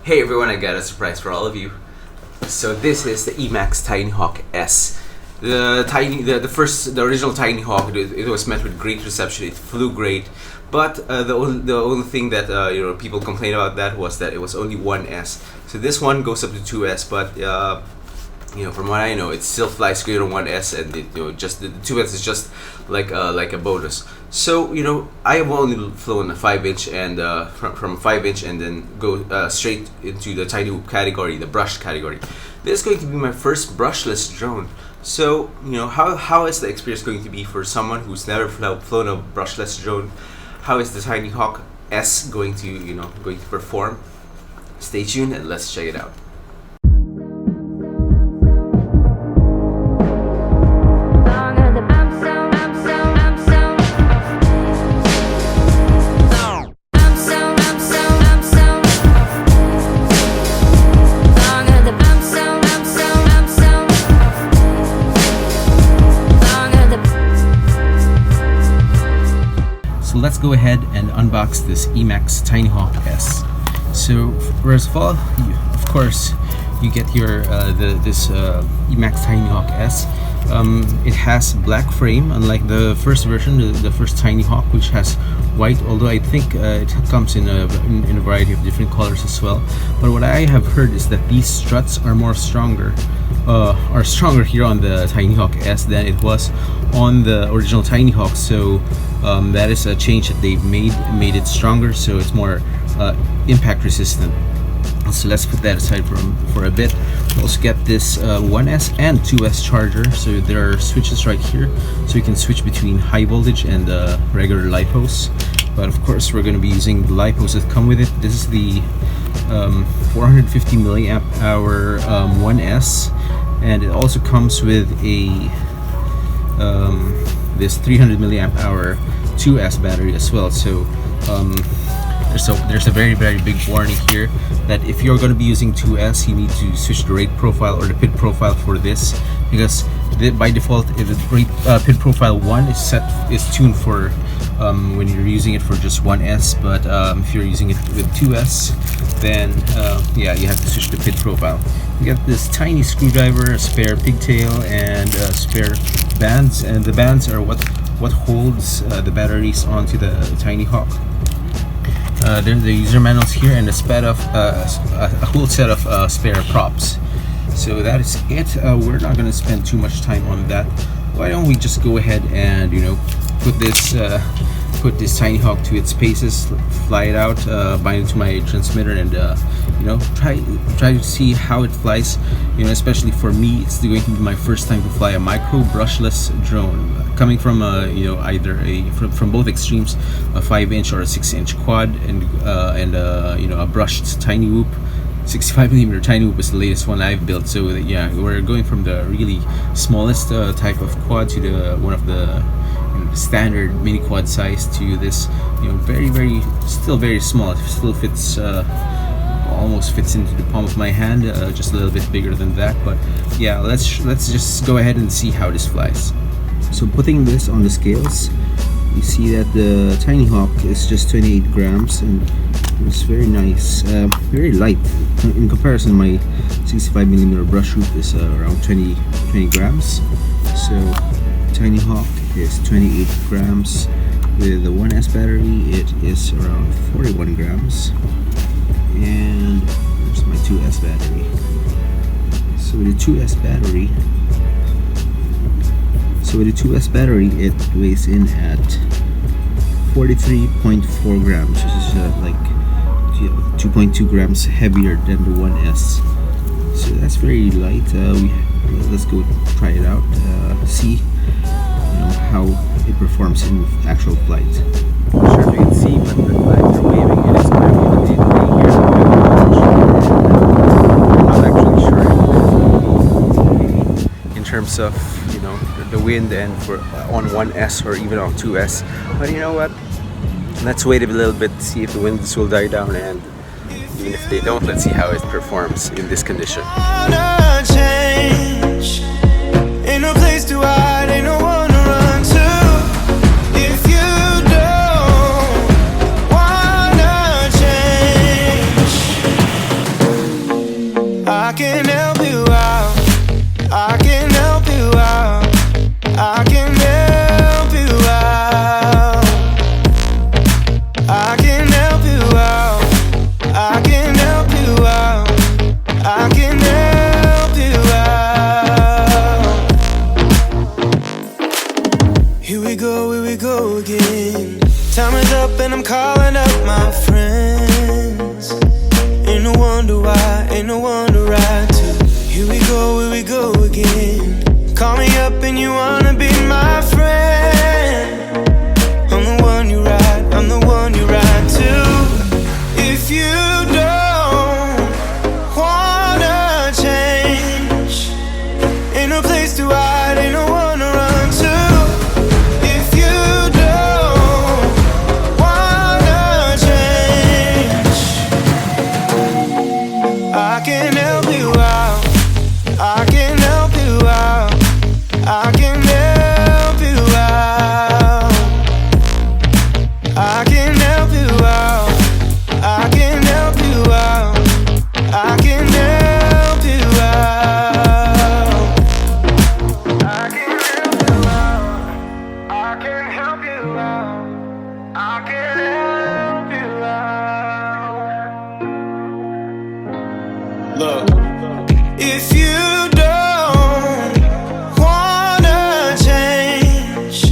Hey everyone, I got a surprise for all of you. So this is the Emax Tinyhawk S. The original Tinyhawk, it was met with great reception. It flew great, but the only thing that people complained about that was that it was only one S. So this one goes up to 2S, but from what I know, it still flies great on 1S, and just the 2S is just like a bonus. So I have only flown a 5-inch and from 5-inch and then go straight into the tiny hoop category, the brush category. This is going to be my first brushless drone. So how is the experience going to be for someone who's never flown a brushless drone? How is the Tinyhawk S going to perform? Stay tuned and let's check it out. So let's go ahead and unbox this Emax Tinyhawk S. So first of all, of course, you get your this Emax Tinyhawk S. It has black frame, unlike the first version, the first Tinyhawk, which has white. Although I think it comes in a variety of different colors as well. But what I have heard is that these struts are stronger here on the Tinyhawk S than it was on the original Tinyhawk. So that is a change that they've made it stronger, so it's more impact resistant. So let's put that aside for a bit. We also get this 1S and 2S charger. So there are switches right here, so you can switch between high voltage and regular LiPos. But of course, we're going to be using the LiPos that come with it. This is the 450 milliamp hour 1S, and it also comes with a this 300 milliamp hour 2S battery as well. So there's a very big warning here that if you're going to be using 2S, you need to switch the rate profile or the PID profile for this, because by default the PID profile 1 is tuned for when you're using it for just 1S, but if you're using it with 2S, then you have to switch the PID profile. You get this tiny screwdriver, a spare pigtail, and spare bands, and the bands are what holds the batteries onto the Tinyhawk. There's the user manuals here, and a whole set of spare props. So that is it. We're not going to spend too much time on that. Why don't we just go ahead and put this Tinyhawk to its paces, fly it out, bind it to my transmitter, and try to see how it flies. Especially for me, it's going to be my first time to fly a micro brushless drone, coming from either from both extremes, a 5-inch or a 6-inch quad, and a brushed tiny whoop. 65mm tiny whoop is the latest one I've built. So we're going from the really smallest type of quad to the one of the standard mini quad size to this still very small. It still fits almost fits into the palm of my hand, just a little bit bigger than that. But yeah, let's just go ahead and see how this flies. So putting this on the scales, you see that the Tinyhawk is just 28 grams, and it's very nice, very light. In comparison, my 65mm brush hoop is around 20 grams. So Tinyhawk is 28 grams. With the 1S battery, it is around 41 grams. And there's my 2S battery. So with the 2S battery, it weighs in at 43.4 grams, which is like 2.2 grams heavier than the 1S. So that's very light. Let's go try it out, see how it performs in actual flight. I'm not sure if you can see, but the flags are waving. It is currently the day here. I'm not actually sure in terms of the wind and for on 1S or even on 2S. But you know what? Let's wait a little bit to see if the winds will die down, and even if they don't, let's see how it performs in this condition. Ain't no place to hide, ain't no one to run to. If you don't wanna change, Look, if you don't wanna change,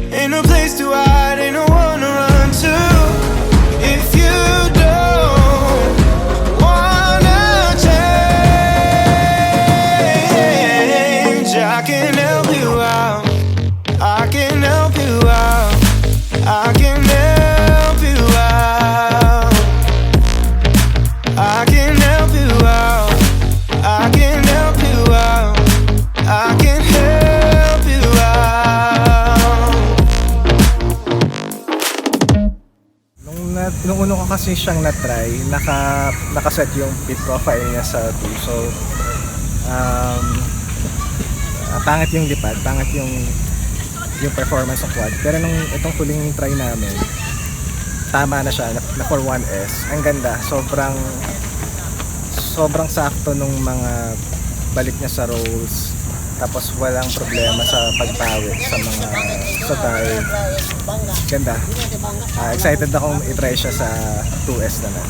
ain't no place to hide, ain't no one to run to. If you don't wanna change, I can help you out. I can help you out. I can help you out. I can help you out. I can help you out. I can help you out. Nung uno ko kasi siyang na-try, nakaset yung pit profile niya sa 2. So, pangit yung lipad, pangit yung performance ng quad. Pero nung itong huling try namin, tama na siya na for 1S. Ang ganda, sobrang sakto nung mga balik niya sa rolls. Tapos walang problema sa pagpawit sa dive. Ganda. Excited akong i-try siya sa 2S naman.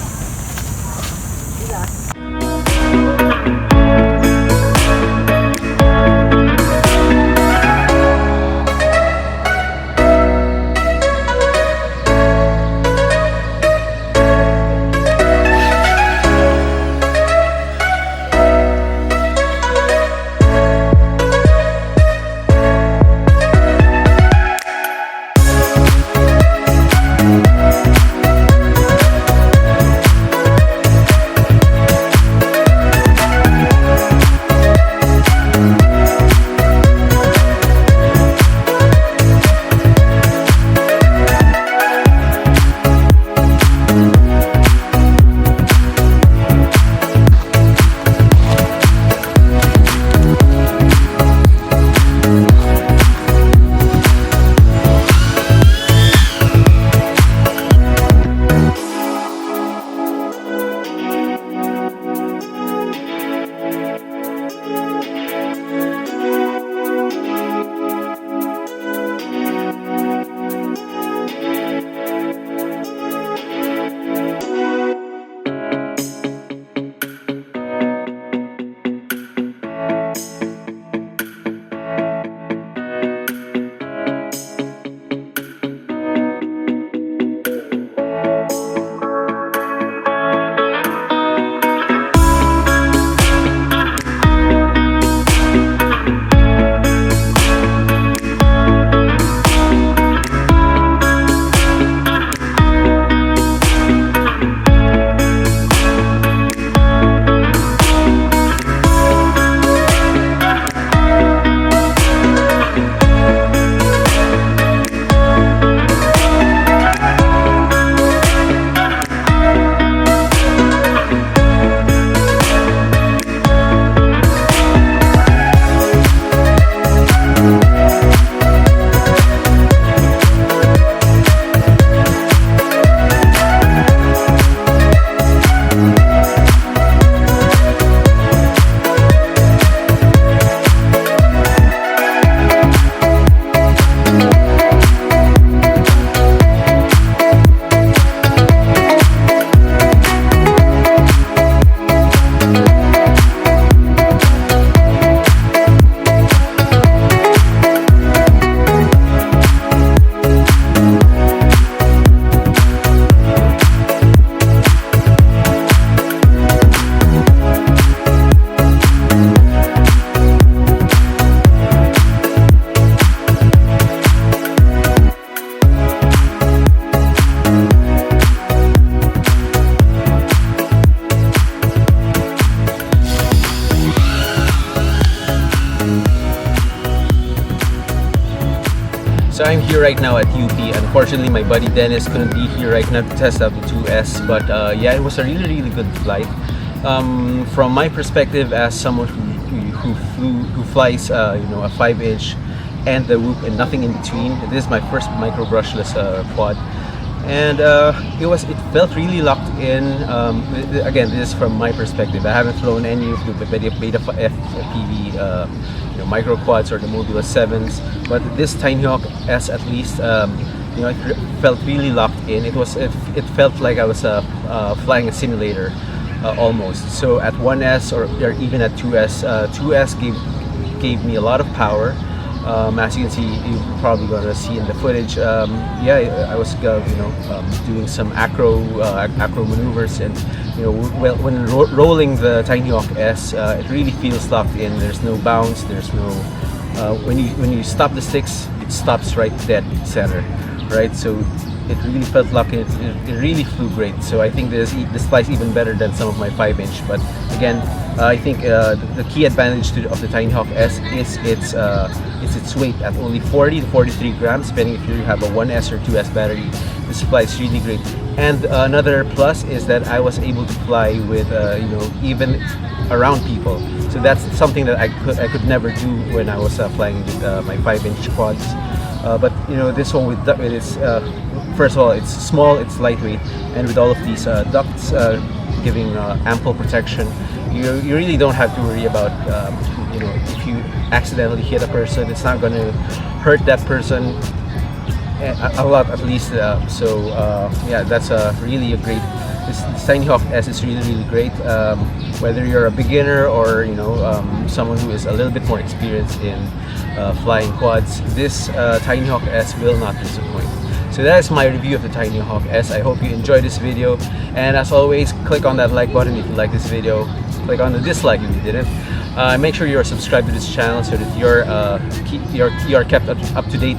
So I'm here right now at UP. Unfortunately, my buddy Dennis couldn't be here right now to test out the 2S, but yeah, it was a really good flight. From my perspective, as someone who flies, you know, a 5-inch and the whoop and nothing in between, this is my first micro brushless quad, and it felt really locked in. Again, this is from my perspective. I haven't flown any of the beta FPV micro quads or the Modulus 7s, but this Tinyhawk S at least, you know, it felt really locked in. It felt like I was flying a simulator. almost. So at 1S or even at 2S, 2S gave me a lot of power. As you can see, you're probably gonna see in the footage. Yeah, I was doing some acro maneuvers, and when rolling the Tinyhawk S, it really feels locked in. There's no bounce. There's no when you stop the sticks, it stops right dead center, right? So it really felt lucky. It really flew great. So I think this flies even better than some of my 5-inch. But again, I think the key advantage of the Tinyhawk S is its weight at only 40 to 43 grams, depending if you have a 1S or 2S battery. This flies really great. And another plus is that I was able to fly with even around people. So that's something that I could never do when I was flying with my 5-inch quads. But this one with its first of all, it's small, it's lightweight, and with all of these ducts giving ample protection, you really don't have to worry about if you accidentally hit a person, it's not going to hurt that person a lot, at least. Yeah, that's really a great. This Tinyhawk S is really great. Whether you're a beginner or someone who is a little bit more experienced in flying quads, this Tinyhawk S will not disappoint. So that is my review of the Tinyhawk S. I hope you enjoyed this video, and as always, click on that like button if you like this video. Click on the dislike if you didn't. Make sure you're subscribed to this channel so that you're kept up to date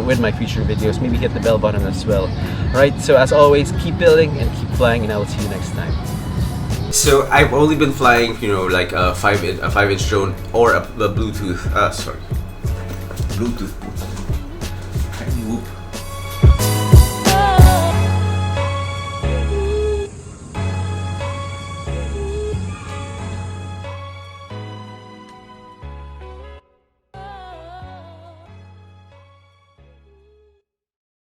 with my future videos. Maybe hit the bell button as well. Alright, so as always, keep building and keep flying, and I will see you next time. So I've only been flying, like a 5-inch drone or a Bluetooth. Bluetooth.